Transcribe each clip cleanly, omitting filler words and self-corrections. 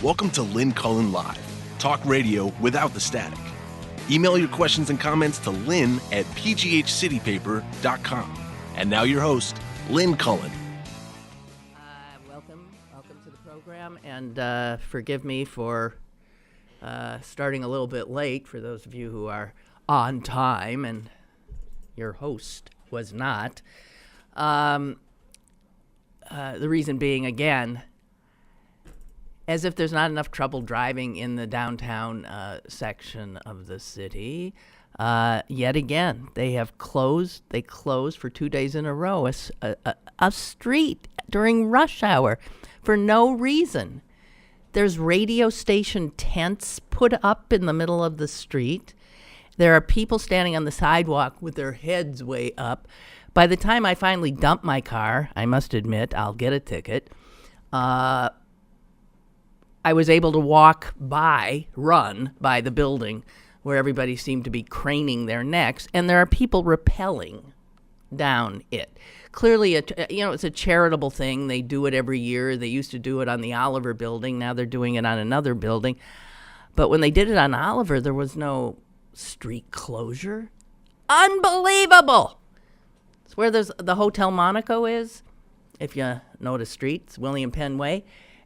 Welcome to Lynn Cullen Live, talk radio without the static. Email your questions and comments to lynn@pghcitypaper.com. And now your host, Lynn Cullen. Welcome to the program, and forgive me for starting a little bit late for those of you who are on time, and your host was not. The reason being, again, as if there's not enough trouble driving in the downtown section of the city, yet again, they have closed. They closed for 2 days in a row a street during rush hour for no reason. There's radio station tents put up in the middle of the street. There are people standing on the sidewalk with their heads way up. By the time I finally dump my car, I must admit, I'll get a ticket. I was able to run by the building where everybody seemed to be craning their necks, and there are people rappelling down it. Clearly, it's a charitable thing. They do it every year. They used to do it on the Oliver building. Now they're doing it on another building. But when they did it on Oliver, there was no street closure. Unbelievable! It's where the Hotel Monaco is, if you know the street. It's William Penn Way.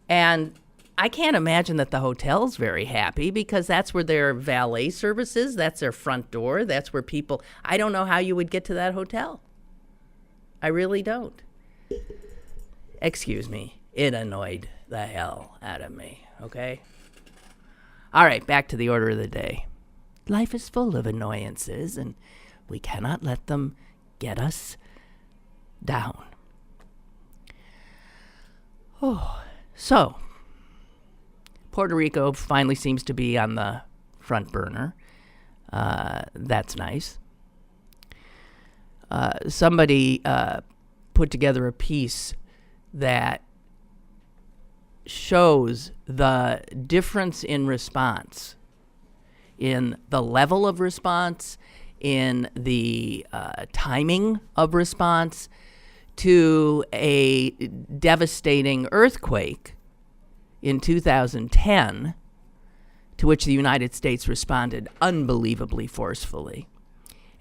And I can't imagine that the hotel's very happy, because that's where their valet service is. That's their front door. That's where people... I don't know how you would get to that hotel. I really don't. Excuse me. It annoyed the hell out of me, okay? All right, back to the order of the day. Life is full of annoyances, and we cannot let them get us down. So, Puerto Rico finally seems to be on the front burner. That's nice. Somebody put together a piece that shows the difference in response, in the level of response, in the timing of response to a devastating earthquake in 2010, to which the United States responded unbelievably forcefully,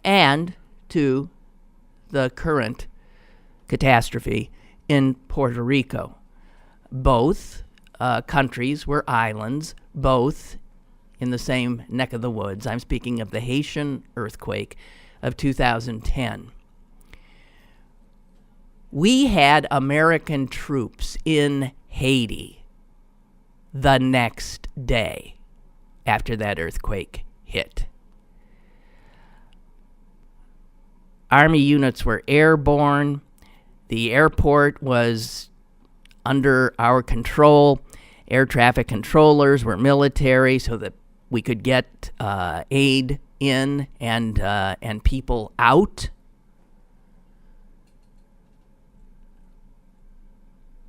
and to the current catastrophe in Puerto Rico. Both countries were islands, both in the same neck of the woods. I'm speaking of the Haitian earthquake of 2010. We had American troops in Haiti the next day after that earthquake hit. Army units were airborne. The airport was under our control. Air traffic controllers were military, so that we could get aid in and people out.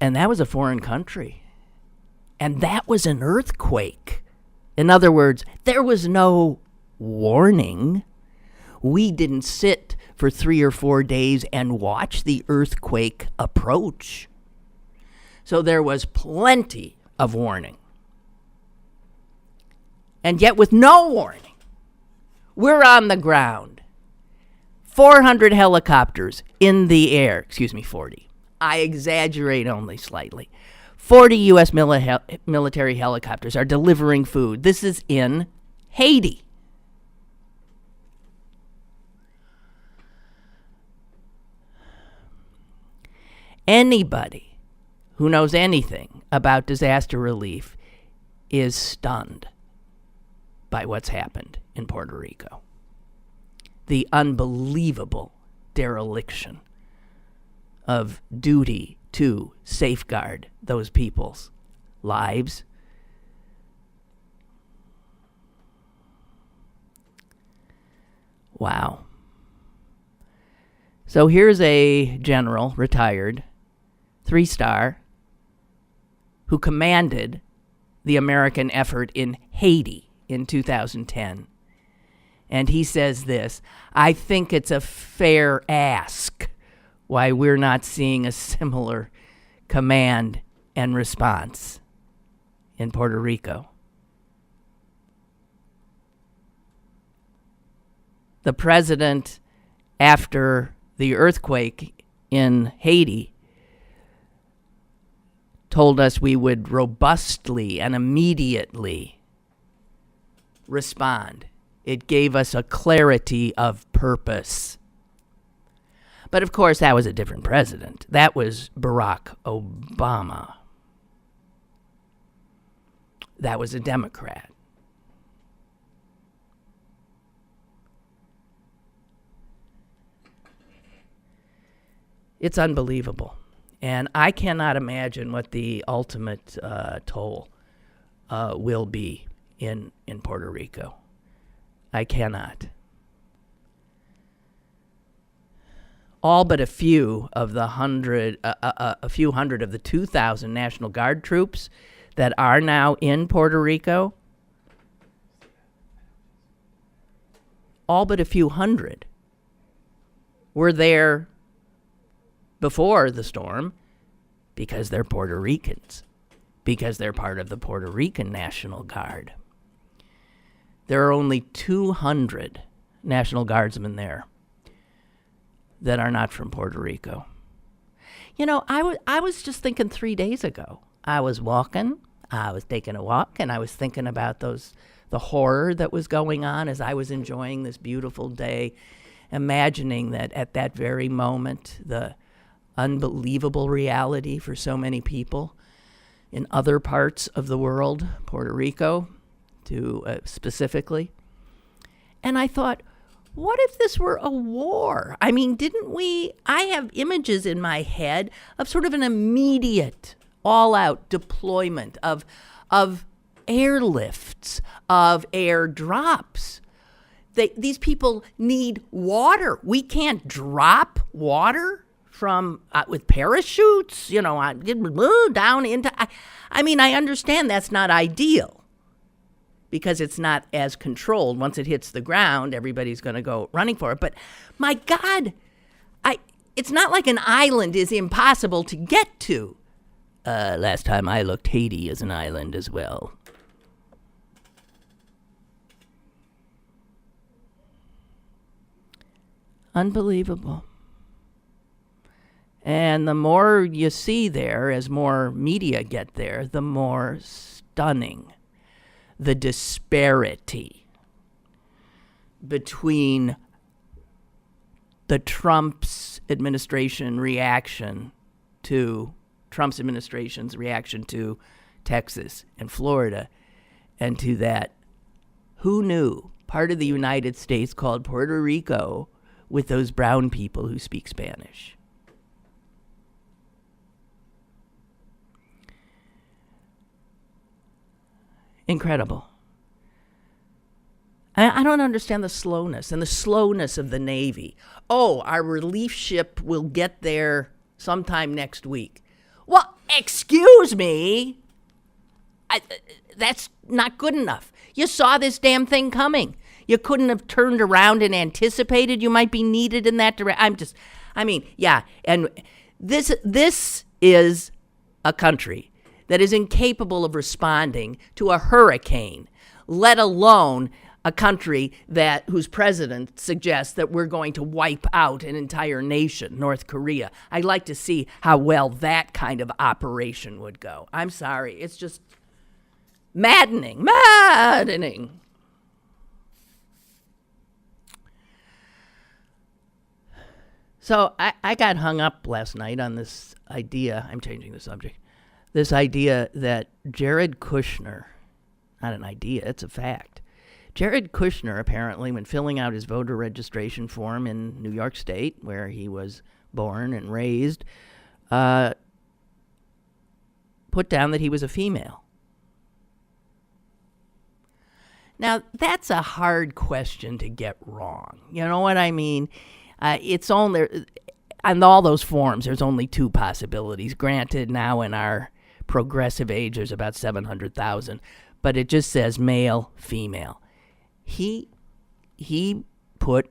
And that was a foreign country. And that was an earthquake. In other words, there was no warning. We didn't sit for 3 or 4 days and watch the earthquake approach. So there was plenty of warning. And yet with no warning, we're on the ground. 400 helicopters in the air. 40. I exaggerate only slightly. 40 U.S. military helicopters are delivering food. This is in Haiti. Anybody who knows anything about disaster relief is stunned by what's happened in Puerto Rico. The unbelievable dereliction of duty to safeguard those people's lives. Wow. So here's a general, retired, 3-star, who commanded the American effort in Haiti in 2010. And he says this: I think it's a fair ask why we're not seeing a similar command and response in Puerto Rico. The president, after the earthquake in Haiti, told us we would robustly and immediately respond. It gave us a clarity of purpose. But of course, that was a different president. That was Barack Obama. That was a Democrat. It's unbelievable. And I cannot imagine what the ultimate toll will be in Puerto Rico. I cannot. All but a few of the a few hundred of the 2,000 National Guard troops that are now in Puerto Rico, all but a few hundred were there before the storm because they're Puerto Ricans, because they're part of the Puerto Rican National Guard. There are only 200 National Guardsmen there that are not from Puerto Rico. You know, I was just thinking 3 days ago. I was taking a walk, and I was thinking about the horror that was going on as I was enjoying this beautiful day, imagining that at that very moment, the unbelievable reality for so many people in other parts of the world, Puerto Rico specifically. And I thought, what if this were a war? I mean, I have images in my head of sort of an immediate, all-out deployment of airlifts, of airdrops. These people need water. We can't drop water from with parachutes, down into. I mean, I understand that's not ideal because it's not as controlled. Once it hits the ground, everybody's going to go running for it. But my God, it's not like an island is impossible to get to. Last time I looked, Haiti is an island as well. Unbelievable. And the more you see there, as more media get there, the more stunning the disparity between the Trump's administration's reaction to Texas and Florida, and to that who knew part of the United States called Puerto Rico with those brown people who speak Spanish. Incredible. I don't understand the slowness of the Navy. Oh, our relief ship will get there sometime next week. Well, excuse me. That's not good enough. You saw this damn thing coming. You couldn't have turned around and anticipated you might be needed in that direction. And this is a country that is incapable of responding to a hurricane, let alone a country whose president suggests that we're going to wipe out an entire nation, North Korea. I'd like to see how well that kind of operation would go. I'm sorry. It's just maddening. So I got hung up last night on this idea. I'm changing the subject. This idea that Jared Kushner, not an idea, it's a fact. Jared Kushner, apparently, when filling out his voter registration form in New York State, where he was born and raised, put down that he was a female. Now, that's a hard question to get wrong. You know what I mean? It's only, on all those forms, there's only two possibilities. Granted, now in our progressive age, there's about 700,000, but it just says male, female. He put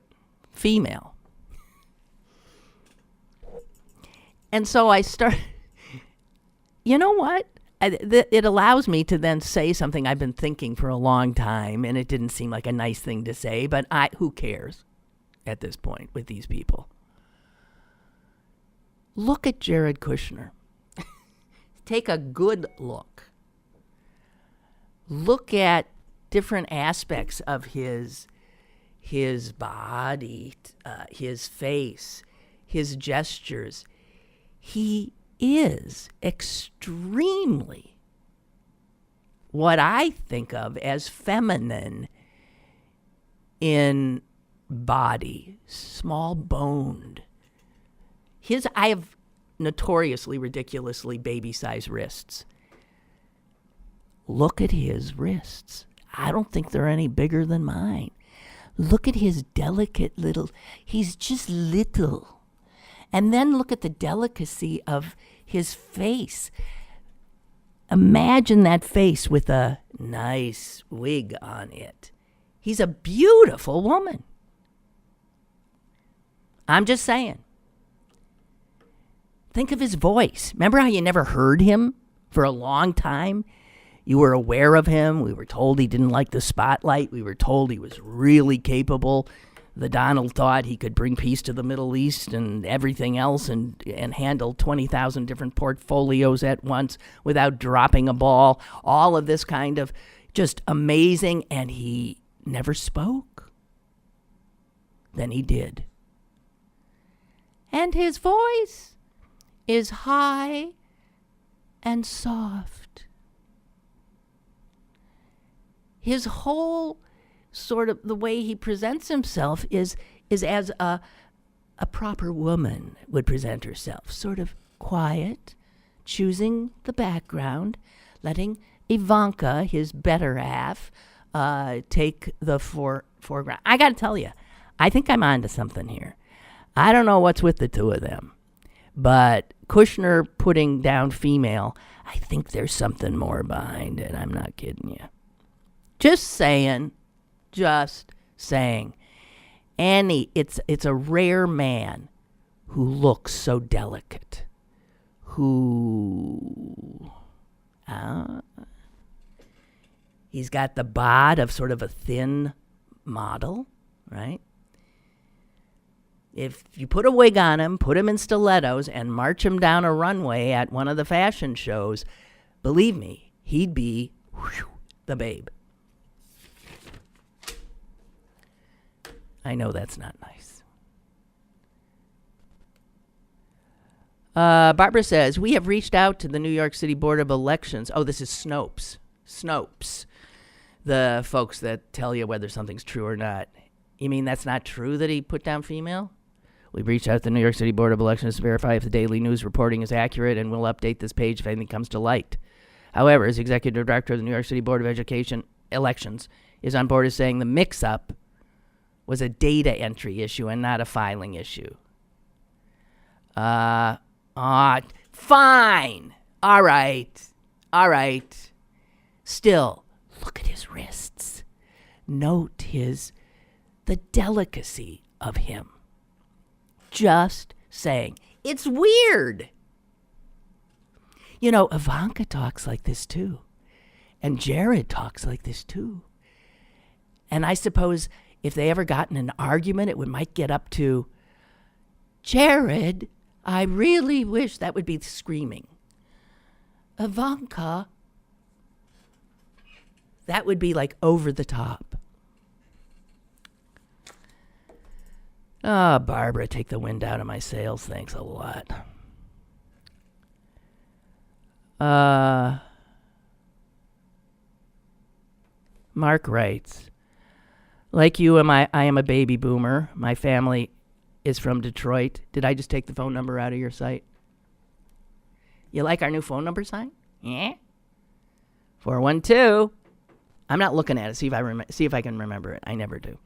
female. And so I started, you know what? it allows me to then say something I've been thinking for a long time, and it didn't seem like a nice thing to say, but who cares at this point with these people? Look at Jared Kushner. Take a good look. Look at different aspects of his body, his face, his gestures. He is extremely what I think of as feminine in body, small boned. I have notoriously, ridiculously baby-sized wrists. Look at his wrists. I don't think they're any bigger than mine. Look at his delicate little, he's just little. And then look at the delicacy of his face. Imagine that face with a nice wig on it. He's a beautiful woman. I'm just saying. Think of his voice. Remember how you never heard him for a long time? You were aware of him. We were told he didn't like the spotlight. We were told he was really capable. The Donald thought he could bring peace to the Middle East and everything else and handle 20,000 different portfolios at once without dropping a ball. All of this kind of just amazing, and he never spoke. Then he did. And his voice is high and soft. His whole sort of the way he presents himself is as a proper woman would present herself, sort of quiet, choosing the background, letting Ivanka, his better half, take the foreground. I got to tell you, I think I'm onto something here. I don't know what's with the two of them, but Kushner putting down female, I think there's something more behind it. I'm not kidding you. Just saying. It's a rare man who looks so delicate, he's got the bod of sort of a thin model, right? If you put a wig on him, put him in stilettos, and march him down a runway at one of the fashion shows, believe me, he'd be the babe. I know that's not nice. Barbara says, we have reached out to the New York City Board of Elections. Oh, this is Snopes. The folks that tell you whether something's true or not. You mean that's not true that he put down female? We've reached out to the New York City Board of Elections to verify if the daily news reporting is accurate, and we'll update this page if anything comes to light. However, as executive director of the New York City Board of Education Elections is on board as saying the mix-up was a data entry issue and not a filing issue. Fine. All right. Still, look at his wrists. Note the delicacy of him. Just saying. It's weird. You know, Ivanka talks like this too. And Jared talks like this too. And I suppose if they ever got in an argument, it might get up to, Jared, I really wish, that would be screaming. Ivanka, that would be like over the top. Barbara, take the wind out of my sails. Thanks a lot. Mark writes, like you, I am a baby boomer. My family is from Detroit. Did I just take the phone number out of your site? You like our new phone number sign? Yeah. 412. I'm not looking at it. See if I can remember it. I never do.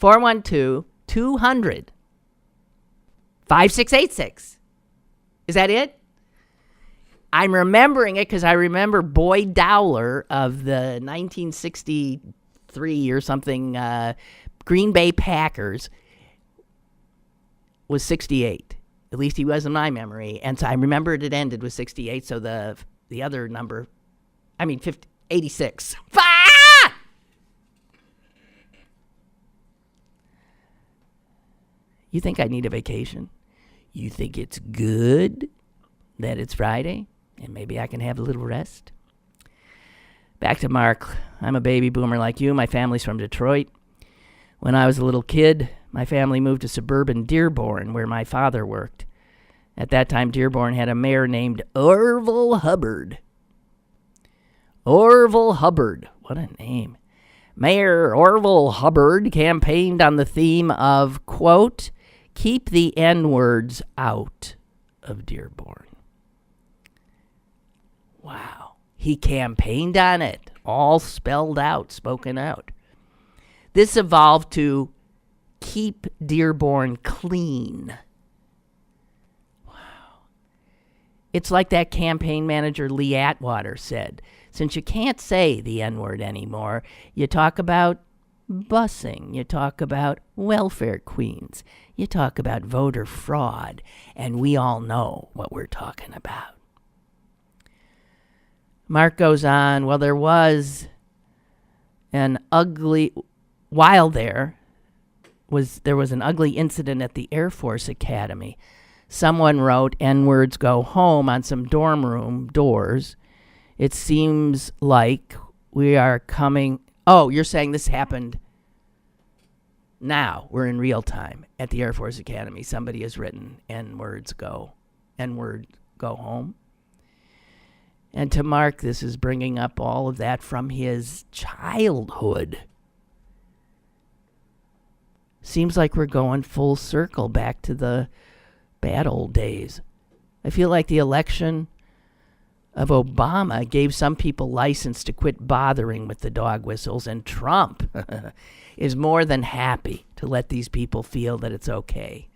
412-200-5686. Is that it? I'm remembering it because I remember Boyd Dowler of the 1963 or something Green Bay Packers was 68. At least he was in my memory. And so I remembered it ended with 68, so the other number 86. You think I need a vacation? You think it's good that it's Friday and maybe I can have a little rest? Back to Mark. I'm a baby boomer like you. My family's from Detroit. When I was a little kid, my family moved to suburban Dearborn, where my father worked. At that time, Dearborn had a mayor named Orville Hubbard. Orville Hubbard. What a name. Mayor Orville Hubbard campaigned on the theme of, quote, keep the N-words out of Dearborn. Wow. He campaigned on it, all spelled out, spoken out. This evolved to keep Dearborn clean. Wow. It's like that campaign manager Lee Atwater said. Since you can't say the N-word anymore, you talk about busing, you talk about welfare queens, you talk about voter fraud, and we all know what we're talking about. Mark goes on, well, there was an ugly incident at the Air Force Academy. Someone wrote N-words go home on some dorm room doors. It seems like we are coming. Oh, you're saying this happened now. We're in real time at the Air Force Academy. Somebody has written N-word go home. And to Mark, this is bringing up all of that from his childhood. Seems like we're going full circle back to the bad old days. I feel like the election of Obama gave some people license to quit bothering with the dog whistles, and Trump is more than happy to let these people feel that it's okay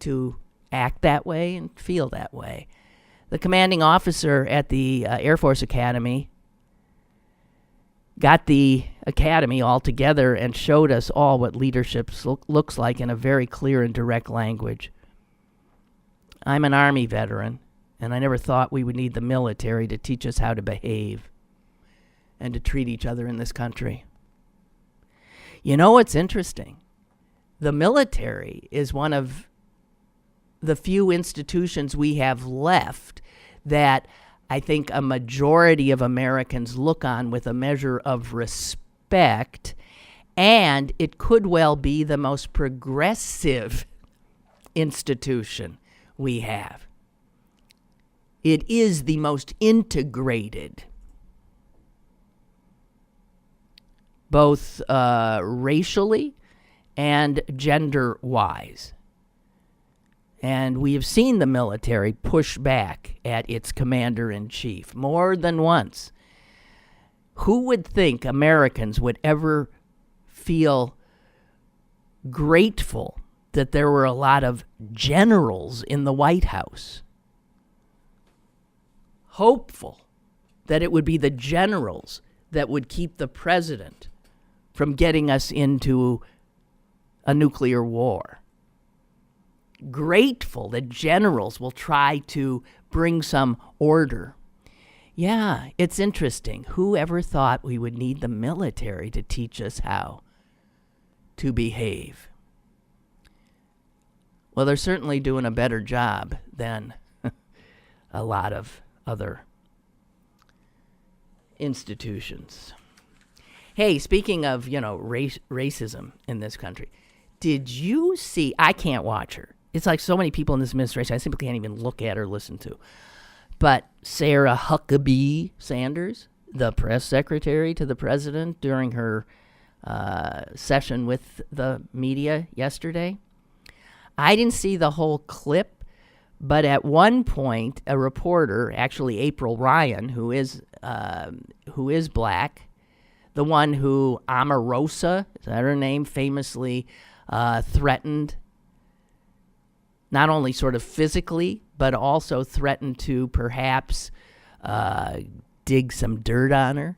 to act that way and feel that way. The commanding officer at the Air Force Academy got the academy all together and showed us all what leadership looks like in a very clear and direct language. I'm an Army veteran, and I never thought we would need the military to teach us how to behave and to treat each other in this country. You know what's interesting? The military is one of the few institutions we have left that I think a majority of Americans look on with a measure of respect, and it could well be the most progressive institution we have. It is the most integrated, both racially and gender-wise. And we have seen the military push back at its commander-in-chief more than once. Who would think Americans would ever feel grateful that there were a lot of generals in the White House? Hopeful that it would be the generals that would keep the president from getting us into a nuclear war. Grateful that generals will try to bring some order. Yeah, it's interesting. Who ever thought we would need the military to teach us how to behave? Well, they're certainly doing a better job than a lot of other institutions. Hey, speaking of, racism in this country, did you see, I can't watch her. It's like so many people in this administration, I simply can't even look at or listen to. But Sarah Huckabee Sanders, the press secretary to the president during her session with the media yesterday, I didn't see the whole clip, but at one point, a reporter, actually April Ryan, who is black, the one who Omarosa, is that her name, famously threatened, not only sort of physically, but also threatened to perhaps dig some dirt on her.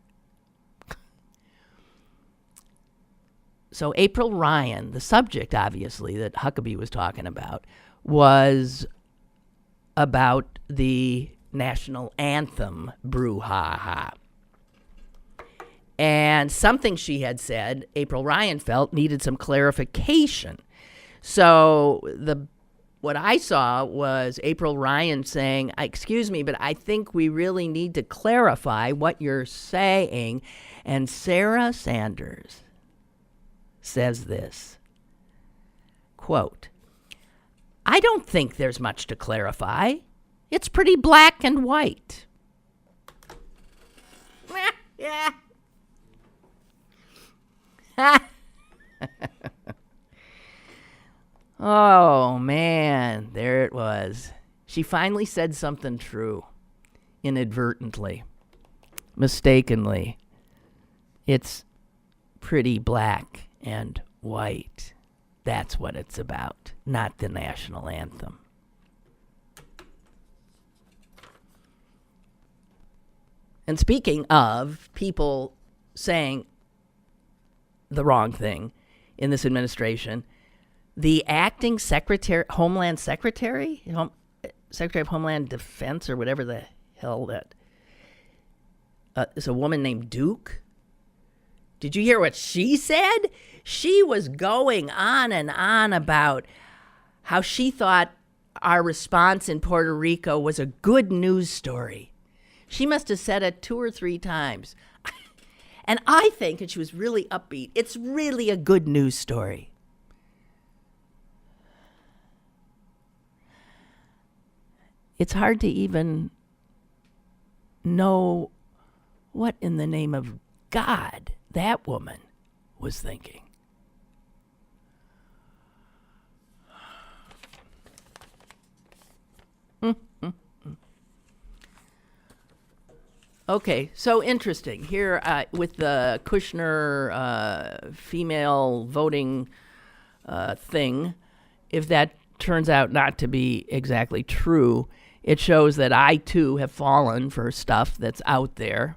So April Ryan, the subject, obviously, that Huckabee was talking about, was about the national anthem brouhaha. And something she had said, April Ryan felt, needed some clarification. So what I saw was April Ryan saying, excuse me, but I think we really need to clarify what you're saying. And Sarah Sanders says this, quote, I don't think there's much to clarify. It's pretty black and white. Yeah. Oh, man, there it was. She finally said something true, inadvertently, mistakenly. It's pretty black and white. That's what it's about, not the national anthem. And speaking of people saying the wrong thing in this administration, the acting Secretary of Homeland Defense, or whatever the hell that is, a woman named Duke. Did you hear what she said? She was going on and on about how she thought our response in Puerto Rico was a good news story. She must have said it 2 or 3 times. And I think, and she was really upbeat, it's really a good news story. It's hard to even know what in the name of God that woman was thinking. Okay, so interesting. Here with the Kushner female voting thing, if that turns out not to be exactly true, it shows that I, too, have fallen for stuff that's out there,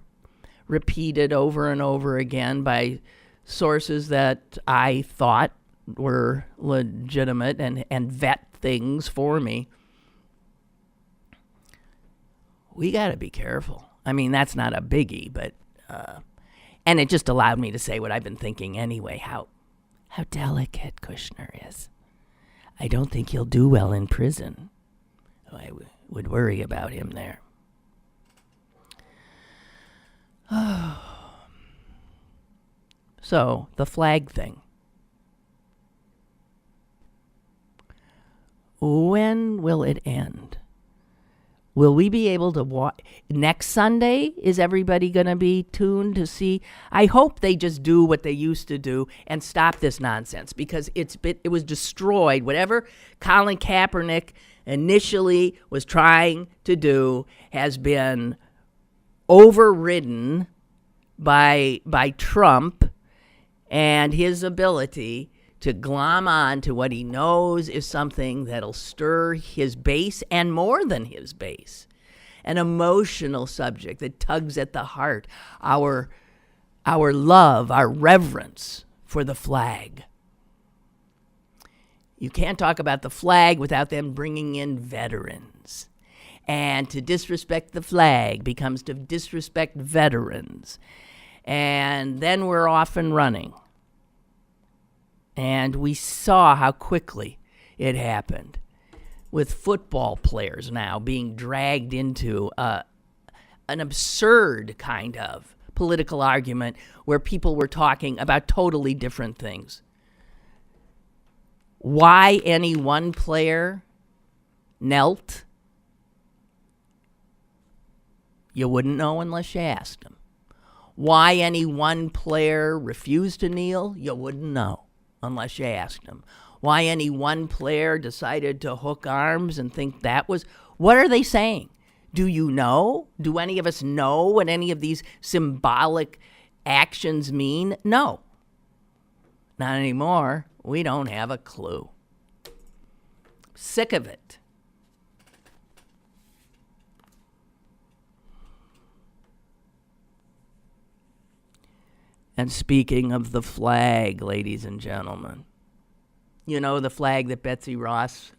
repeated over and over again by sources that I thought were legitimate and vet things for me. We got to be careful. I mean, that's not a biggie, but and it just allowed me to say what I've been thinking anyway, how delicate Kushner is. I don't think he'll do well in prison. I would worry about him there. So, the flag thing. When will it end? Will we be able to watch? Next Sunday, is everybody going to be tuned to see? I hope they just do what they used to do and stop this nonsense, because it was destroyed. Whatever Colin Kaepernick initially was trying to do has been overridden by Trump and his ability to glom on to what he knows is something that'll stir his base, and more than his base, an emotional subject that tugs at the heart, our love, our reverence for the flag. You can't talk about the flag without them bringing in veterans. And to disrespect the flag becomes to disrespect veterans. And then we're off and running. And we saw how quickly it happened, with football players now being dragged into an absurd kind of political argument where people were talking about totally different things. Why any one player knelt, you wouldn't know unless you asked him. Why any one player refused to kneel, you wouldn't know unless you asked him. Why any one player decided to hook arms and think that was... What are they saying? Do you know? Do any of us know what any of these symbolic actions mean? No. Not anymore. We don't have a clue. Sick of it. And speaking of the flag, ladies and gentlemen, you know the flag that Betsy Ross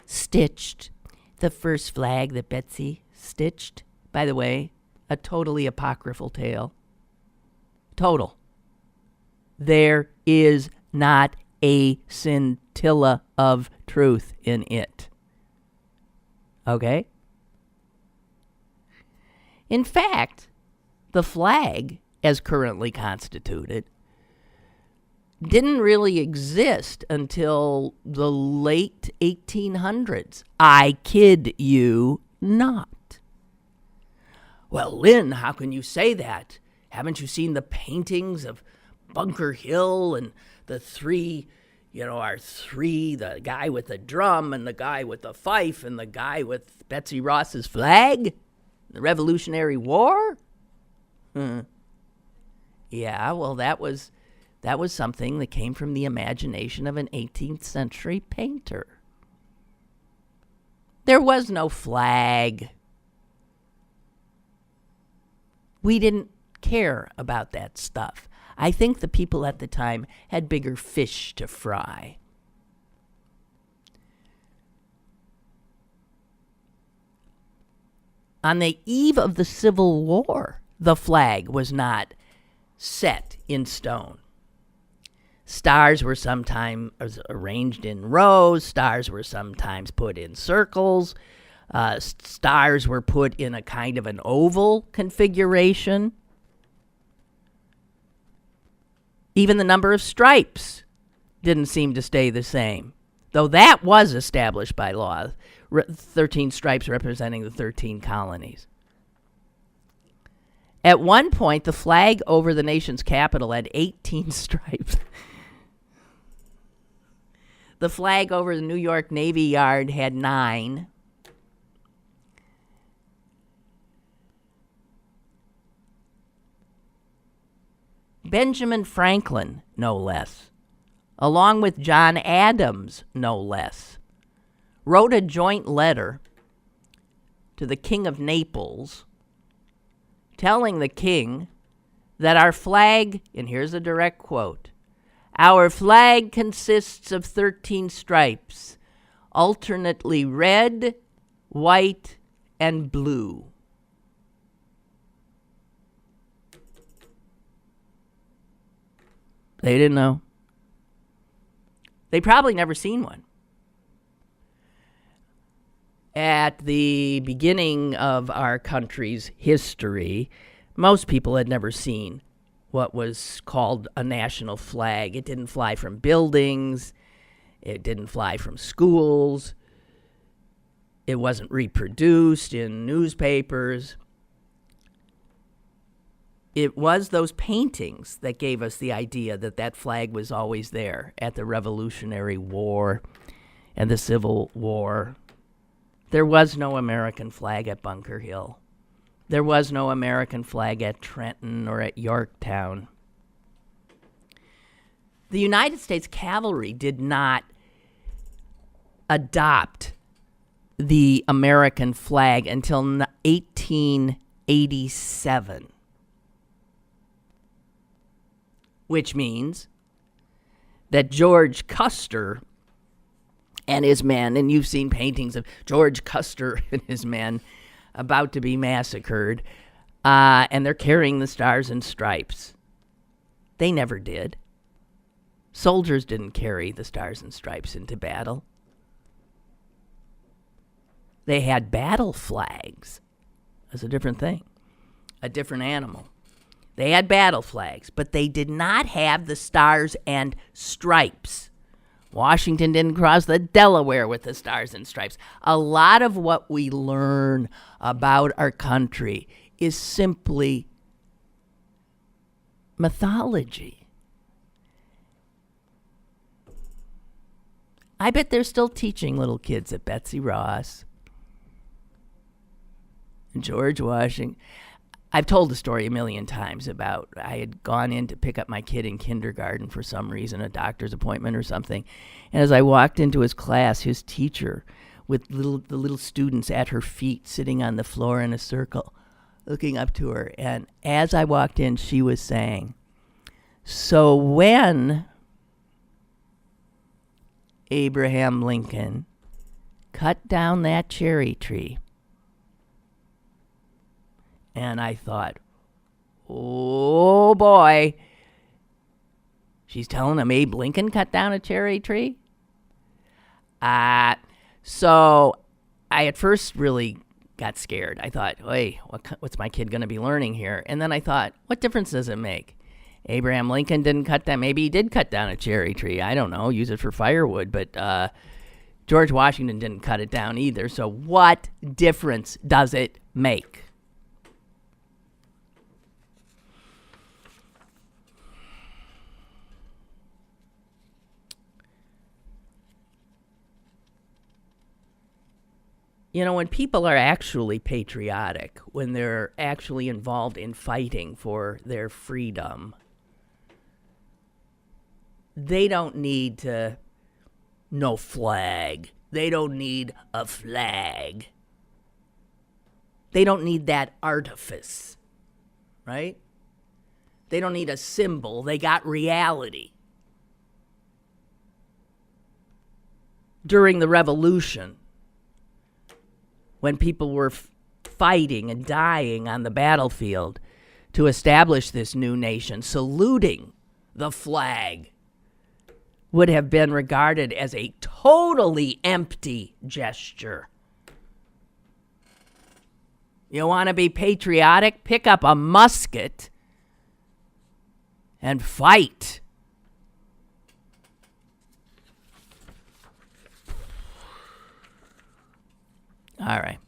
stitched, the first flag that Betsy stitched, by the way, a totally apocryphal tale. Total. There is not a scintilla of truth in it. Okay? In fact, the flag, as currently constituted, didn't really exist until the late 1800s. I kid you not. Well, Lynn, how can you say that? Haven't you seen the paintings of Bunker Hill and the three, the guy with the drum and the guy with the fife and the guy with Betsy Ross's flag? The Revolutionary War? Yeah, well, that was something that came from the imagination of an 18th century painter. There was no flag. We didn't care about that stuff. I think the people at the time had bigger fish to fry. On the eve of the Civil War, the flag was not set in stone. Stars were sometimes arranged in rows. Stars were sometimes put in circles. Stars were put in a kind of an oval configuration. Even the number of stripes didn't seem to stay the same, though that was established by law, 13 stripes representing the 13 colonies. At one point, the flag over the nation's capital had 18 stripes. The flag over the New York Navy Yard had 9. Benjamin Franklin, no less, along with John Adams, no less, wrote a joint letter to the King of Naples telling the king that our flag, and here's a direct quote, our flag consists of 13 stripes, alternately red, white, and blue. They didn't know. They probably never seen one. At the beginning of our country's history, most people had never seen what was called a national flag. It didn't fly from buildings. It didn't fly from schools. It wasn't reproduced in newspapers. It was those paintings that gave us the idea that that flag was always there at the Revolutionary War and the Civil War. There was no American flag at Bunker Hill. There was no American flag at Trenton or at Yorktown. The United States Cavalry did not adopt the American flag until 1887. Which means that George Custer and his men, and you've seen paintings of George Custer and his men about to be massacred, and they're carrying the stars and stripes. They never did. Soldiers didn't carry the stars and stripes into battle. They had battle flags. That's a different thing, a different animal. They had battle flags, but they did not have the stars and stripes. Washington didn't cross the Delaware with the stars and stripes. A lot of what we learn about our country is simply mythology. I bet they're still teaching little kids at Betsy Ross and George Washington. I've told the story a million times about I had gone in to pick up my kid in kindergarten for some reason, a doctor's appointment or something. And as I walked into his class, his teacher with the little students at her feet sitting on the floor in a circle, looking up to her. And as I walked in, she was saying, so when Abraham Lincoln cut down that cherry tree, and I thought, oh boy. She's telling him Abe Lincoln cut down a cherry tree? So I at first really got scared. I thought, hey, what's my kid going to be learning here? And then I thought, what difference does it make? Abraham Lincoln didn't cut down. Maybe he did cut down a cherry tree. I don't know. Use it for firewood. But George Washington didn't cut it down either. So what difference does it make? You know, when people are actually patriotic, when they're actually involved in fighting for their freedom, they don't need no flag. They don't need a flag. They don't need that artifice, right? They don't need a symbol. They got reality. During the Revolution, when people were fighting and dying on the battlefield to establish this new nation, saluting the flag would have been regarded as a totally empty gesture. You want to be patriotic? Pick up a musket and fight. All right.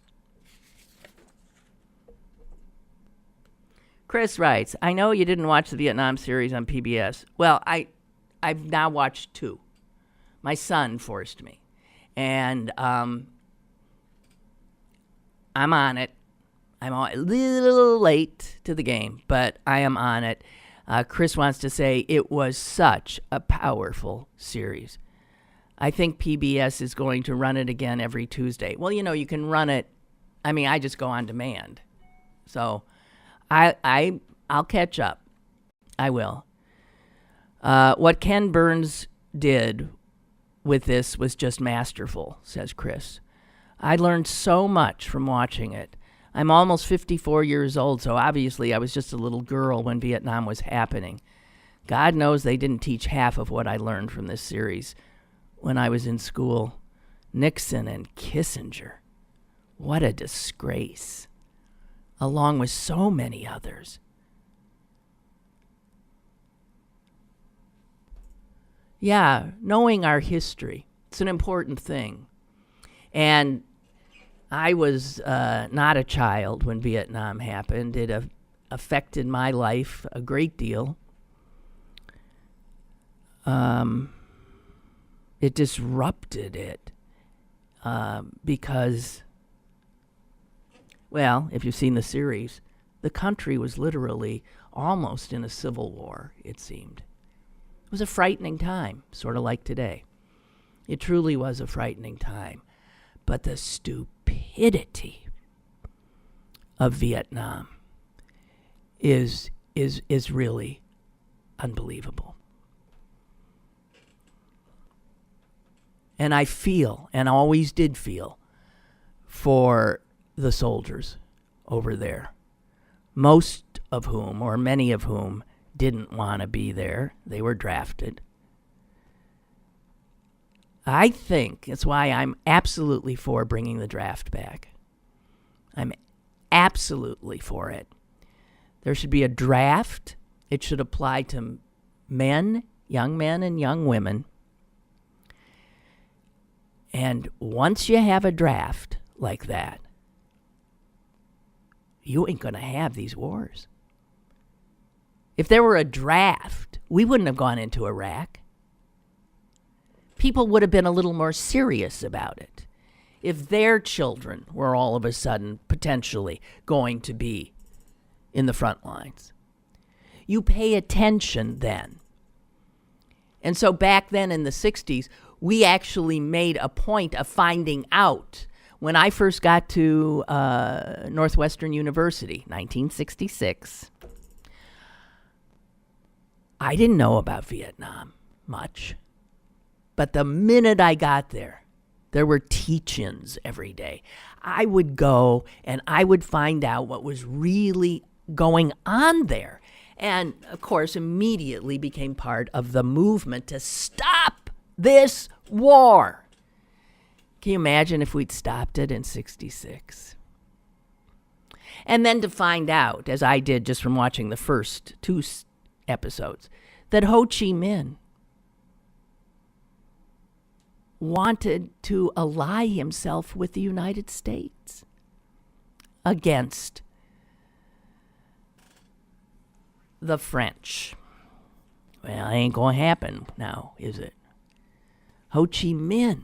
Chris writes, I know you didn't watch the Vietnam series on PBS. Well, I've now watched 2. My son forced me. And I'm on it. I'm a little late to the game, but I am on it. Chris wants to say it was such a powerful series. I think PBS is going to run it again every Tuesday. Well, you know, you can run it. I mean, I just go on demand. So I'll catch up. I will. What Ken Burns did with this was just masterful, says Chris. I learned so much from watching it. I'm almost 54 years old, so obviously I was just a little girl when Vietnam was happening. God knows they didn't teach half of what I learned from this series when I was in school. Nixon and Kissinger. What a disgrace. Along with so many others. Yeah, knowing our history. It's an important thing. And I was not a child when Vietnam happened. It affected my life a great deal. It disrupted it because, well, if you've seen the series, the country was literally almost in a civil war, it seemed. It was a frightening time, sort of like today. It truly was a frightening time. But the stupidity of Vietnam is really unbelievable. And I feel, and always did feel, for the soldiers over there. Most of whom, or many of whom, didn't want to be there. They were drafted. I think that's why I'm absolutely for bringing the draft back. I'm absolutely for it. There should be a draft. It should apply to men and young women. And once you have a draft like that, you ain't going to have these wars. If there were a draft, we wouldn't have gone into Iraq. People would have been a little more serious about it. If their children were all of a sudden potentially going to be in the front lines. You pay attention then. And so back then in the 60s, we actually made a point of finding out. When I first got to Northwestern University, 1966, I didn't know about Vietnam much. But the minute I got there, there were teach-ins every day. I would go and I would find out what was really going on there. And, of course, immediately became part of the movement to stop this war. Can you imagine if we'd stopped it in 66? And then to find out, as I did just from watching the first 2 episodes, that Ho Chi Minh wanted to ally himself with the United States against the French. Well, it ain't going to happen now, is it? Ho Chi Minh,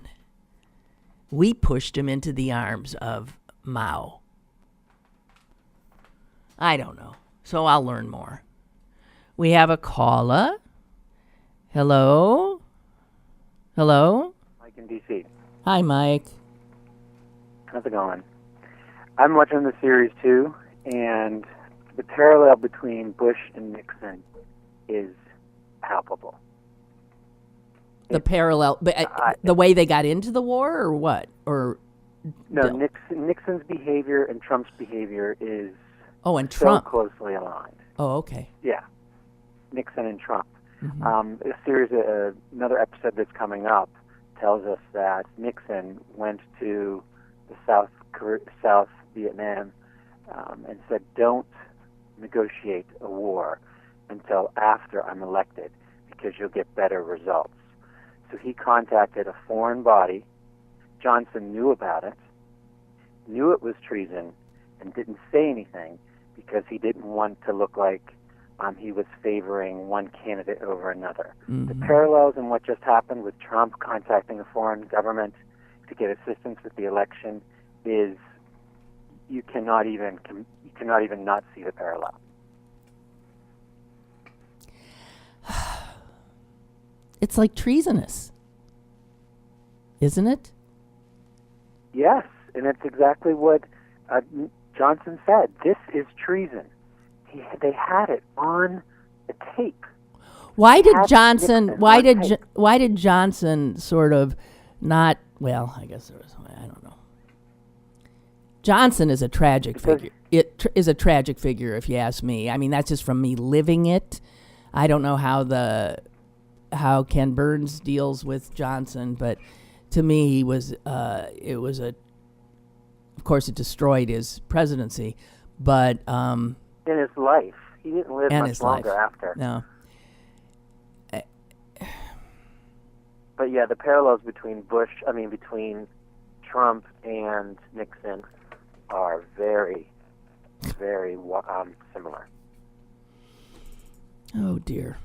we pushed him into the arms of Mao. I don't know, so I'll learn more. We have a caller. Hello? Hello? Mike in D.C. Hi, Mike. How's it going? I'm watching the series too, and the parallel between Bush and Nixon is palpable. The parallel, the way they got into the war, or what? Or no, Nixon's behavior and Trump's behavior is and Trump so closely aligned. Oh, okay. Yeah, Nixon and Trump. Mm-hmm. A series, another episode that's coming up tells us that Nixon went to the South Vietnam and said, "Don't negotiate a war until after I'm elected, because you'll get better results." So he contacted a foreign body. Johnson knew about it, knew it was treason, and didn't say anything because he didn't want to look like he was favoring one candidate over another. Mm-hmm. The parallels in what just happened with Trump contacting a foreign government to get assistance with the election is you cannot even not see the parallel. It's like treasonous, isn't it? Yes, and it's exactly what Johnson said. This is treason. They had it on the tape. Why did Johnson? Why did Johnson sort of not? Well, I guess there was. I don't know. Johnson is a tragic figure. It is a tragic figure, if you ask me. I mean, that's just from me living it. I don't know how Ken Burns deals with Johnson, but to me, he was. It was a. Of course, it destroyed his presidency, but. In his life, he didn't live much longer after. No. But yeah, the parallels between Trump and Nixon are very, very similar. Oh dear.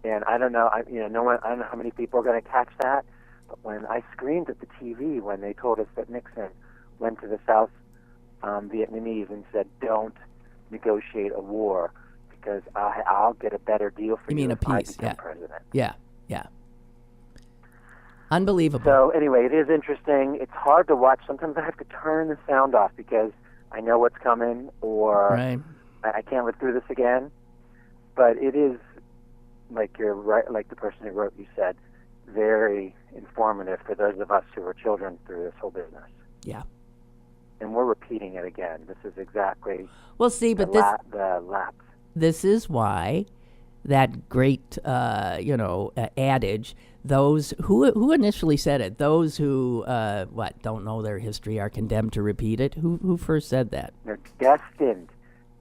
And I don't know, I don't know how many people are going to catch that. But when I screamed at the TV when they told us that Nixon went to the South Vietnamese and said, "Don't negotiate a war because I'll get a better deal for you if I become president." Yeah. Unbelievable. So anyway, it is interesting. It's hard to watch. Sometimes I have to turn the sound off because I know what's coming, or I can't live through this again. But it is, like you're right, like the person who wrote, you said, very informative for those of us who were children through this whole business. Yeah. And we're repeating it again. This is exactly the lapse. This is why that great, adage, those who initially said it, those who don't know their history are condemned to repeat it. Who first said that? They're destined.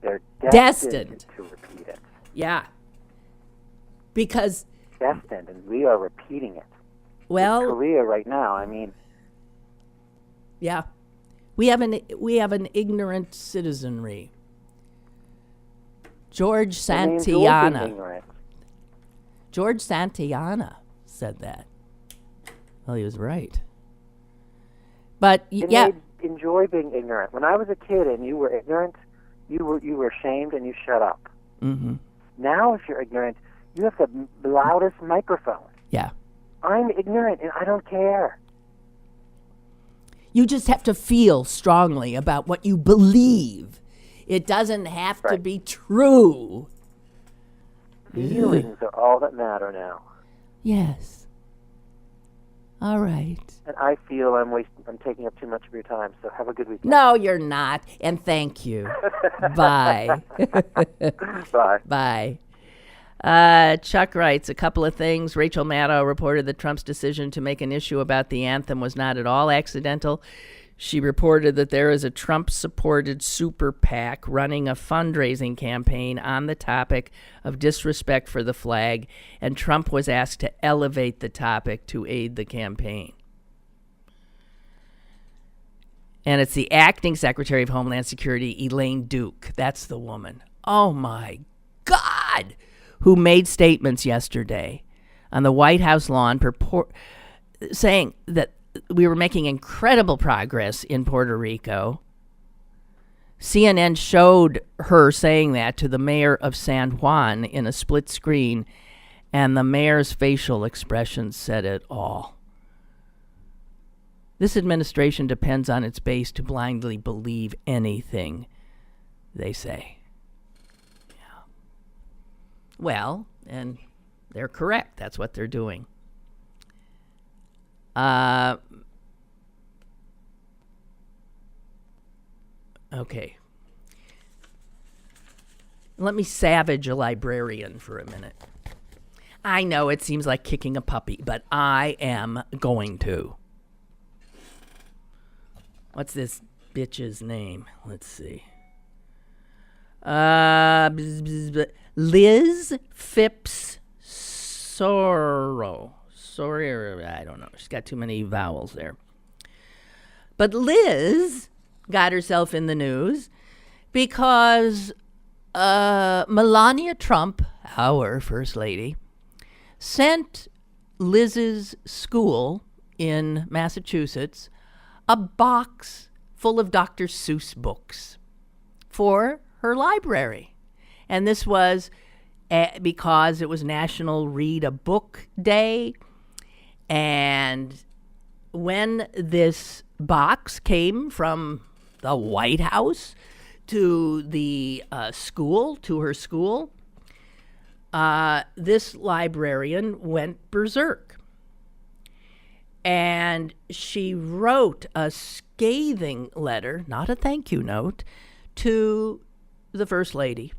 They're destined to repeat it. Yeah. Because destined, and we are repeating it. Well, with Korea right now. I mean, yeah. We have an ignorant citizenry. George Santayana. George Santayana said that. Well, he was right. But enjoy being ignorant. When I was a kid and you were ignorant, you were ashamed and you shut up. Mm-hmm. Now, if you're ignorant, you have the loudest microphone. Yeah. I'm ignorant and I don't care. You just have to feel strongly about what you believe. It doesn't have to be true. Feelings are all that matter now. Yes. All right. And I feel I'm taking up too much of your time, so have a good weekend. No, you're not. And thank you. Bye. Bye. Bye. Chuck writes a couple of things. Rachel Maddow reported that Trump's decision to make an issue about the anthem was not at all accidental. She reported that there is a Trump-supported super PAC running a fundraising campaign on the topic of disrespect for the flag, and Trump was asked to elevate the topic to aid the campaign. And it's the acting Secretary of Homeland Security, Elaine Duke. That's the woman. Oh, my God! Who made statements yesterday on the White House lawn saying that we were making incredible progress in Puerto Rico. CNN showed her saying that to the mayor of San Juan in a split screen, and the mayor's facial expressions said it all. This administration depends on its base to blindly believe anything they say. Yeah. Well, and they're correct. That's what they're doing. Okay. Let me savage a librarian for a minute. I know it seems like kicking a puppy, but I am going to. What's this bitch's name? Let's see. Liz Phipps Sorrow. Sorry, I don't know. She's got too many vowels there. But Liz got herself in the news because Melania Trump, our First Lady, sent Liz's school in Massachusetts a box full of Dr. Seuss books for her library. And this was because it was National Read a Book Day. And when this box came from the White House to the school, to her school, this librarian went berserk. And she wrote a scathing letter, not a thank you note, to the First Lady.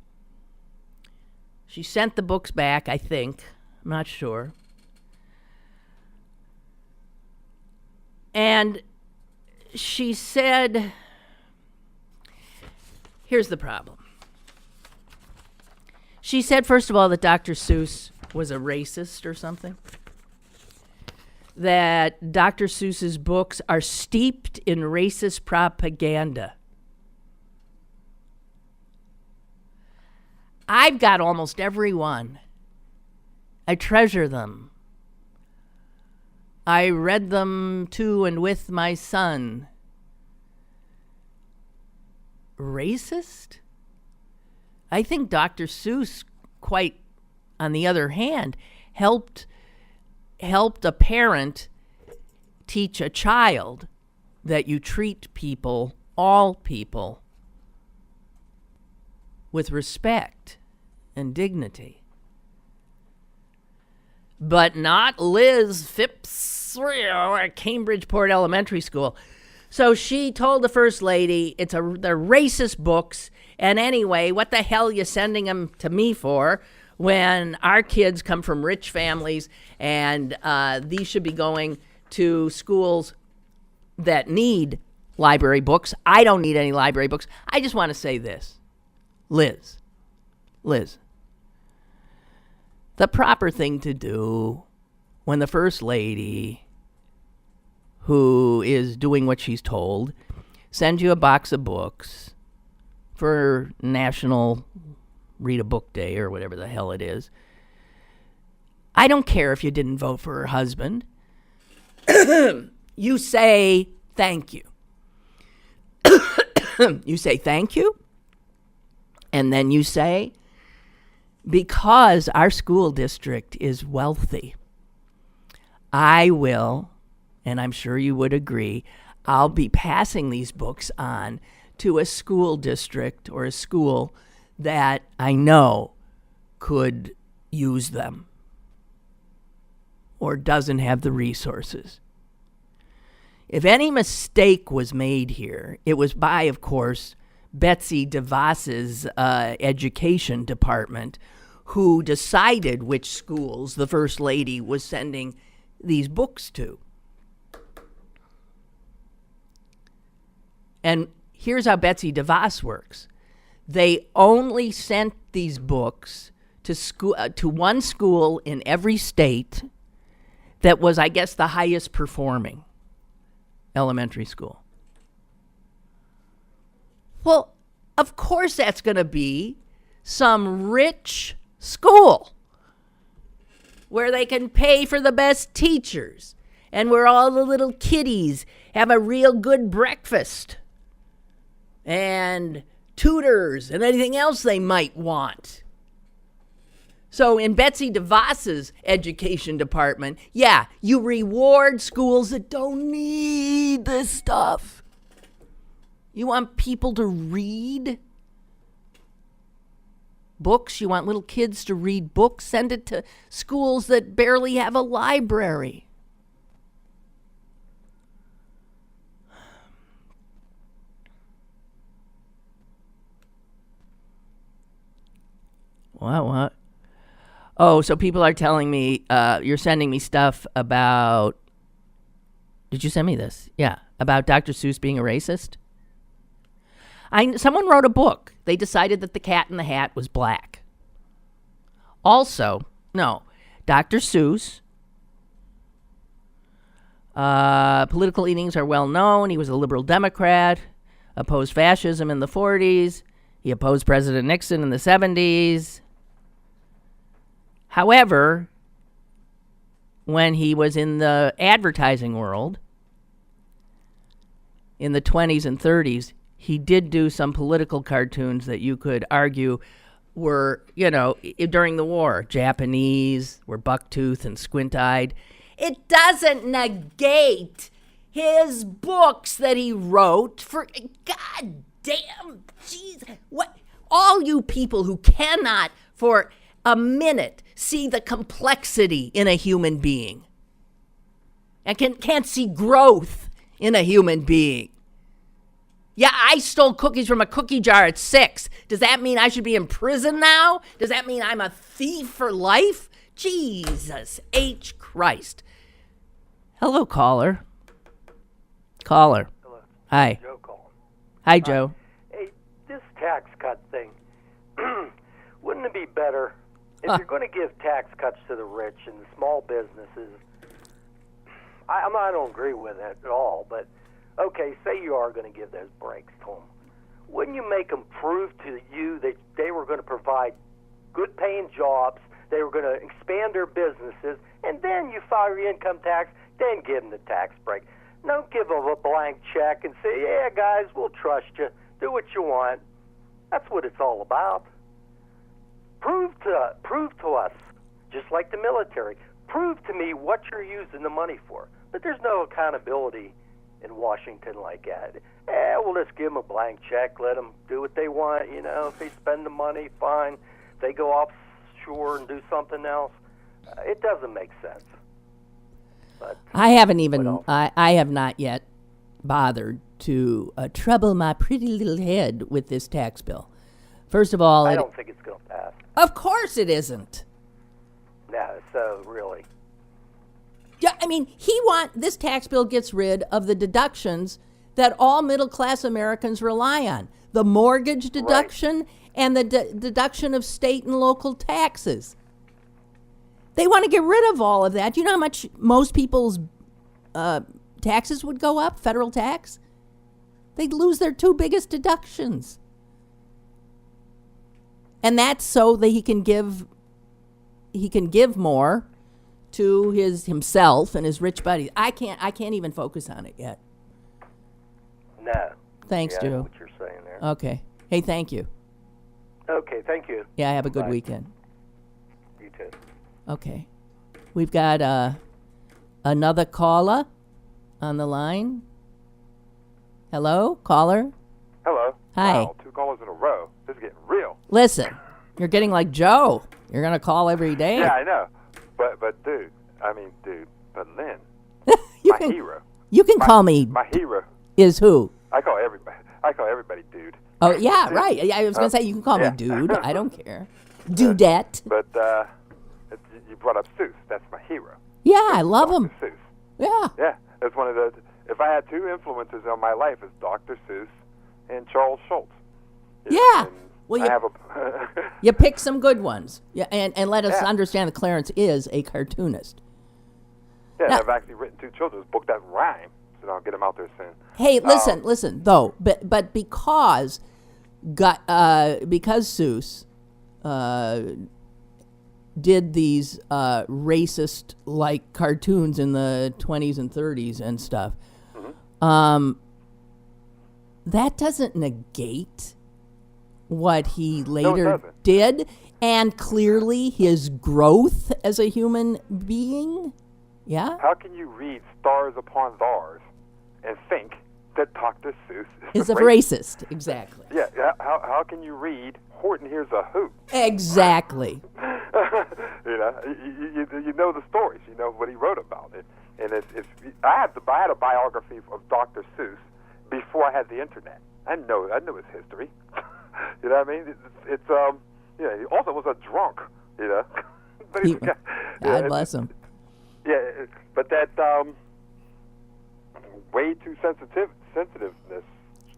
She sent the books back, I think. I'm not sure. And she said, here's the problem. She said, first of all, that Dr. Seuss was a racist or something. That Dr. Seuss's books are steeped in racist propaganda. I've got almost every one. I treasure them. I read them to and with my son. Racist? I think Dr. Seuss, quite on the other hand, helped a parent teach a child that you treat people, all people, with respect and dignity. But not Liz Phipps at Cambridgeport Elementary School. So she told the First Lady, they're racist books, and anyway, what the hell are you sending them to me for when our kids come from rich families and these should be going to schools that need library books? I don't need any library books. I just want to say this. Liz, the proper thing to do when the First Lady, who is doing what she's told, sends you a box of books for National Read a Book Day or whatever the hell it is. I don't care if you didn't vote for her husband. You say thank you. You say thank you. And then you say, because our school district is wealthy, I will, and I'm sure you would agree, I'll be passing these books on to a school district or a school that I know could use them or doesn't have the resources If any mistake was made here, it was by, of course, Betsy DeVos's education department, who decided which schools the First Lady was sending these books to. And here's how Betsy DeVos works. They only sent these books to one school in every state that was, I guess, the highest performing elementary school. Well, of course that's going to be some rich school where they can pay for the best teachers and where all the little kiddies have a real good breakfast and tutors and anything else they might want. So in Betsy DeVos's education department, yeah, you reward schools that don't need this stuff. You want people to read books? You want little kids to read books? Send it to schools that barely have a library. What? Oh, so people are telling me, you're sending me stuff about, did you send me this? Yeah, about Dr. Seuss being a racist? Someone wrote a book. They decided that the cat in the hat was black. Also, no, Dr. Seuss, political leanings are well known. He was a liberal Democrat, opposed fascism in the 40s. He opposed President Nixon in the 70s. However, when he was in the advertising world in the 20s and 30s, he did do some political cartoons that you could argue were, during the war, Japanese, were bucktooth and squint-eyed. It doesn't negate his books that he wrote for, God damn, jeez, what, all you people who cannot for a minute see the complexity in a human being and can't see growth in a human being. Yeah, I stole cookies from a cookie jar at 6. Does that mean I should be in prison now? Does that mean I'm a thief for life? Jesus H. Christ. Hello, caller. Hello. Hi. Joe calling. Hi, Joe. Hey, this tax cut thing, wouldn't it be better if you're going to give tax cuts to the rich and the small businesses? I don't agree with it at all, but okay, say you are going to give those breaks to them. Wouldn't you make them prove to you that they were going to provide good-paying jobs, they were going to expand their businesses, and then you file your income tax, then give them the tax break? Don't give them a blank check and say, yeah, guys, we'll trust you. Do what you want. That's what it's all about. Prove to us, just like the military, prove to me what you're using the money for. But there's no accountability in Washington like that. We'll just give them a blank check, let them do what they want. If they spend the money, fine. If they go offshore and do something else, it doesn't make sense. But I have not yet bothered to trouble my pretty little head with this tax bill. First of all, I don't think it's going to pass. Of course it isn't. No, so really. Yeah, I mean, this tax bill gets rid of the deductions that all middle-class Americans rely on. The mortgage deduction and the deduction of state and local taxes. They want to get rid of all of that. You know how much most people's taxes would go up, federal tax? They'd lose their two biggest deductions. And that's so that he can give more to himself and his rich buddies. I can't even focus on it yet. No. Thanks, I know Joe. what you're saying there. Okay. Hey, thank you. Okay, thank you. Yeah, have a good Bye. weekend. You too. Okay. We've got another caller on the line. Hello, caller? Hello. Hi. Wow, 2 callers in a row. This is getting real. Listen, you're getting like Joe. You're going to call every day. Yeah, I know. But Lynn, my hero. You can call me. My hero. Is who? I call everybody dude. Oh, yeah, right. I was going to say, you can call me dude. I don't care. Dudette. But you brought up Seuss. That's my hero. Yeah, I love him. Seuss. Yeah. Yeah, that's one of the. If I had two influences on my life, it's Dr. Seuss and Charles Schultz. Yeah. And Well, I have a. you pick some good ones. Yeah, and let us understand that Clarence is a cartoonist. Yeah, Now- I've actually written two children's books that rhyme, so I'll get them out there soon. Hey, listen, though, but because Seuss did these racist like cartoons in the 20s and 30s and stuff, that doesn't negate what he later doesn't. did, and clearly his growth as a human being. Yeah. How can you read Stars Upon Stars and think that Dr. Seuss Is a racist. Exactly. Yeah. How can you read Horton Hears a Hoot? Exactly. You know the stories. You know what he wrote about it. And I had a biography of Dr. Seuss before I had the internet. I knew his history. You know what I mean? He also was a drunk. You know. But God bless him. Yeah, but that way too sensitiveness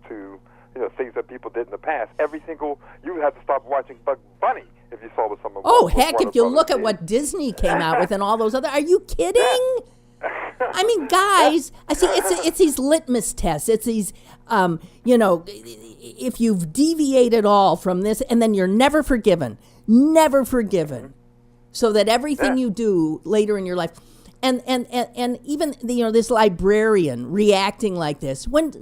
to things that people did in the past. You would have to stop watching Bugs Bunny if you saw what someone. Oh heck! If you look at what Disney came out with and all those other, are you kidding? I mean, guys, I see. It's these litmus tests. It's these, if you've deviated all from this, and then you're never forgiven, so that everything you do later in your life. And even this librarian reacting like this when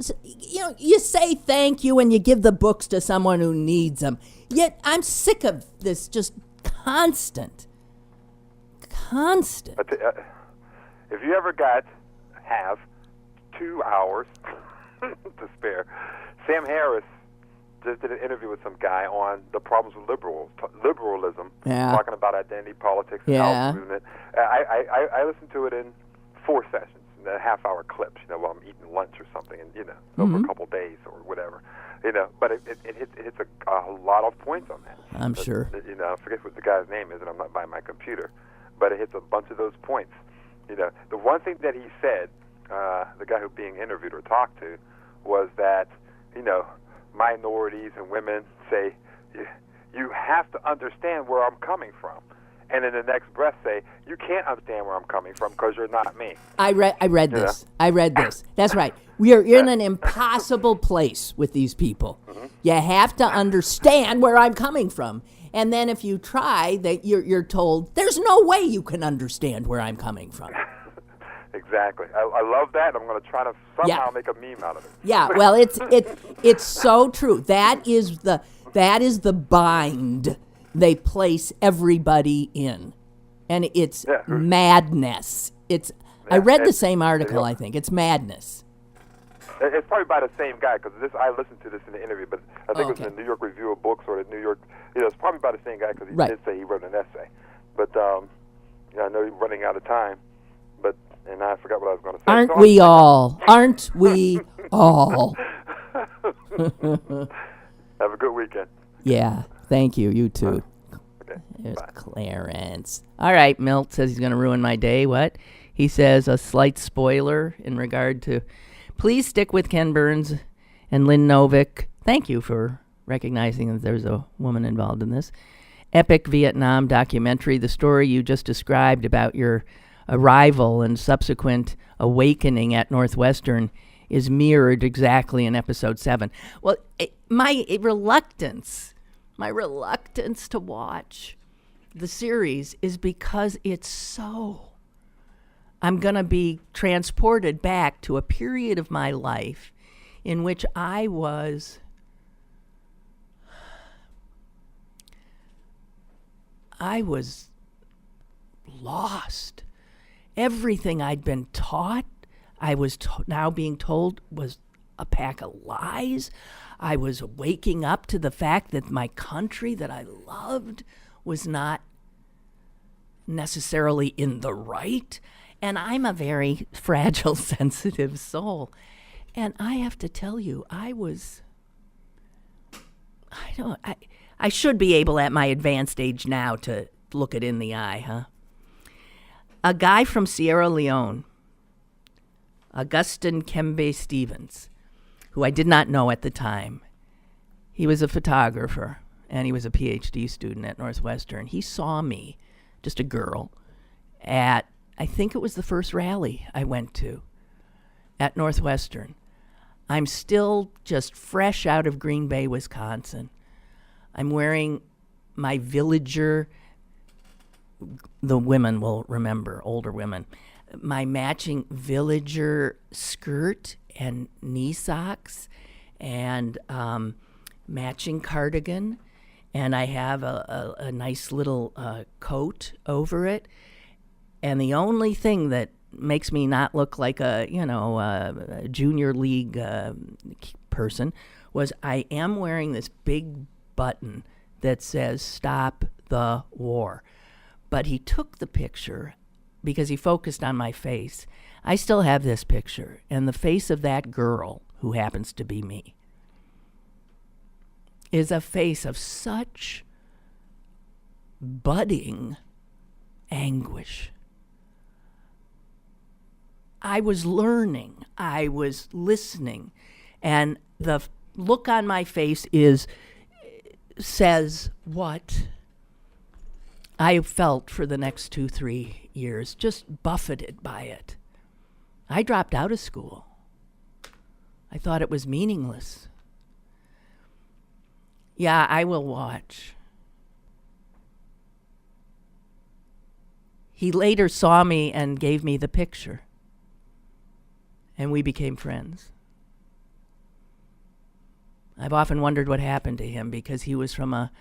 you say thank you and you give the books to someone who needs them. Yet I'm sick of this just constant. But if you ever have 2 hours to spare, Sam Harris just did an interview with some guy on the problems with liberalism, talking about identity politics and how it's moving it. I listened to it in 4 sessions, in a half-hour clips, while I'm eating lunch or something, and over a couple days or whatever, But it hits a lot of points on that. I'm sure. I forget what the guy's name is, and I'm not by my computer, but it hits a bunch of those points. The one thing that he said, the guy who being interviewed or talked to, was that minorities and women say, you have to understand where I'm coming from. And in the next breath say, you can't understand where I'm coming from because you're not me. I read this. I read this. That's right. You're in an impossible place with these people. Mm-hmm. You have to understand where I'm coming from. And then if you try, that you're told, there's no way you can understand where I'm coming from. Exactly. I love that. I'm going to try to somehow make a meme out of it. Yeah, well, it's so true. That is the bind they place everybody in, and it's madness. I read the same article. I think it's madness. It's probably by the same guy because I listened to this in the interview, but I think it was in the New York Review of Books or the New York. It's probably by the same guy because he did say he wrote an essay. But I know he's running out of time. And I forgot what I was going to say. Aren't we all? Aren't we all? Have a good weekend. Yeah, thank you. You too. Okay. There's Bye. Clarence. All right, Milt says he's going to ruin my day. What? He says a slight spoiler in regard to, please stick with Ken Burns and Lynn Novick. Thank you for recognizing that there's a woman involved in this. Epic Vietnam documentary. The story you just described about your arrival and subsequent awakening at Northwestern is mirrored exactly in episode 7. Well, my reluctance to watch the series is because it's so. I'm going to be transported back to a period of my life in which I was lost. Everything I'd been taught, I was now being told was a pack of lies. I was waking up to the fact that my country that I loved was not necessarily in the right. And I'm a very fragile, sensitive soul. And I have to tell you, I should be able at my advanced age now to look it in the eye, huh? A guy from Sierra Leone, Augustin Kembe Stevens, who I did not know at the time. He was a photographer, and he was a PhD student at Northwestern. He saw me, just a girl, at, I think it was the first rally I went to at Northwestern. I'm still just fresh out of Green Bay, Wisconsin. I'm wearing my villager, the women will remember, older women, my matching villager skirt and knee socks and matching cardigan. And I have a nice little coat over it. And the only thing that makes me not look like a junior league person was I am wearing this big button that says "Stop the War." But he took the picture because he focused on my face. I still have this picture, and the face of that girl, who happens to be me, is a face of such budding anguish. I was learning, I was listening, and the look on my face says what I felt for the next 2-3 years, just buffeted by it. I dropped out of school. I thought it was meaningless. Yeah, I will watch. He later saw me and gave me the picture. And we became friends. I've often wondered what happened to him because he was from a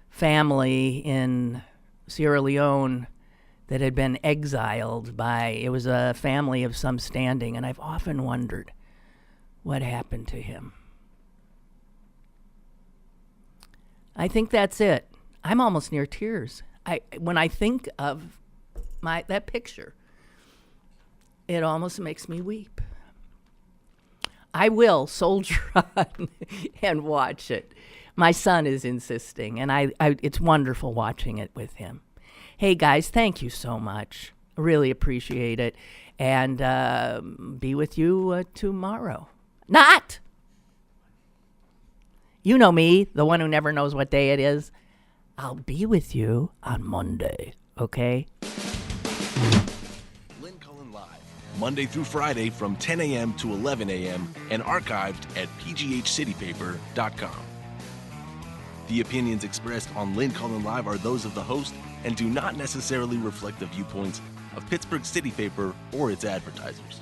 family in Sierra Leone that had been exiled it was a family of some standing, and I've often wondered what happened to him. I think that's it. I'm almost near tears. When I think of that picture, it almost makes me weep. I will soldier on and watch it. My son is insisting, and it's wonderful watching it with him. Hey, guys, thank you so much. I really appreciate it. And be with you tomorrow. Not! You know me, the one who never knows what day it is. I'll be with you on Monday, okay? Lynn Cullen Live, Monday through Friday from 10 a.m. to 11 a.m. and archived at pghcitypaper.com. The opinions expressed on Lynn Cullen Live are those of the host and do not necessarily reflect the viewpoints of Pittsburgh City Paper or its advertisers.